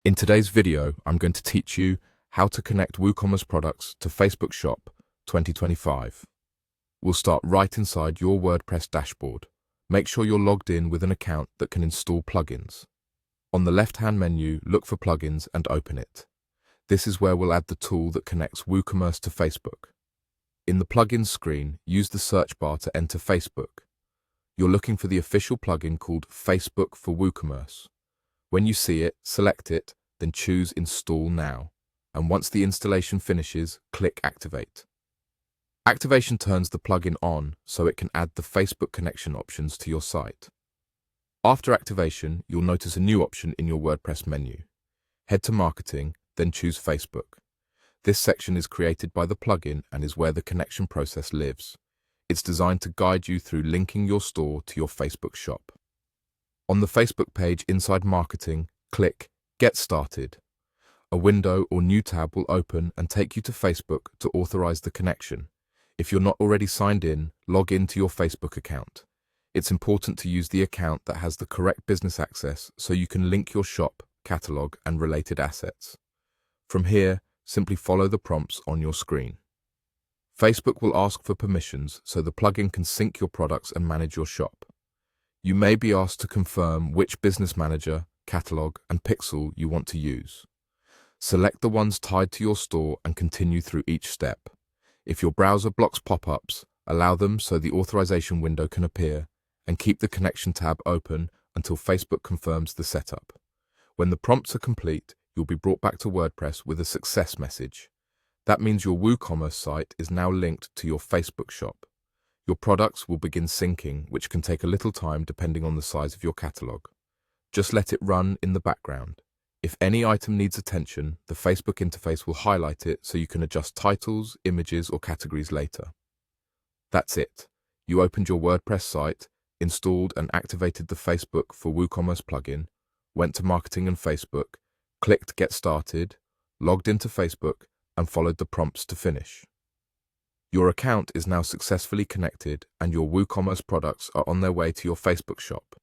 In today's video, I'm going to teach you how to connect WooCommerce products to Facebook Shop 2025. We'll start right inside your WordPress dashboard. Make sure you're logged in with an account that can install plugins. On the left-hand menu, look for plugins and open it. This is where we'll add the tool that connects WooCommerce to Facebook. In the plugins screen, use the search bar to enter Facebook. You're looking for the official plugin called Facebook for WooCommerce. When you see it, select it, then choose Install Now. And once the installation finishes, click Activate. Activation turns the plugin on so it can add the Facebook connection options to your site. After activation, you'll notice a new option in your WordPress menu. Head to Marketing, then choose Facebook. This section is created by the plugin and is where the connection process lives. It's designed to guide you through linking your store to your Facebook shop. On the Facebook page inside Marketing, click Get Started. A window or new tab will open and take you to Facebook to authorize the connection. If you're not already signed in, log in to your Facebook account. It's important to use the account that has the correct business access so you can link your shop, catalog, and related assets. From here, simply follow the prompts on your screen. Facebook will ask for permissions so the plugin can sync your products and manage your shop. You may be asked to confirm which business manager, catalog, and pixel you want to use. Select the ones tied to your store and continue through each step. If your browser blocks pop-ups, allow them so the authorization window can appear, and keep the connection tab open until Facebook confirms the setup. When the prompts are complete, you'll be brought back to WordPress with a success message. That means your WooCommerce site is now linked to your Facebook shop. Your products will begin syncing, which can take a little time depending on the size of your catalog. Just let it run in the background. If any item needs attention, the Facebook interface will highlight it so you can adjust titles, images, or categories later. That's it. You opened your WordPress site, installed and activated the Facebook for WooCommerce plugin, went to Marketing and Facebook, clicked Get Started, logged into Facebook, and followed the prompts to finish. Your account is now successfully connected and your WooCommerce products are on their way to your Facebook shop.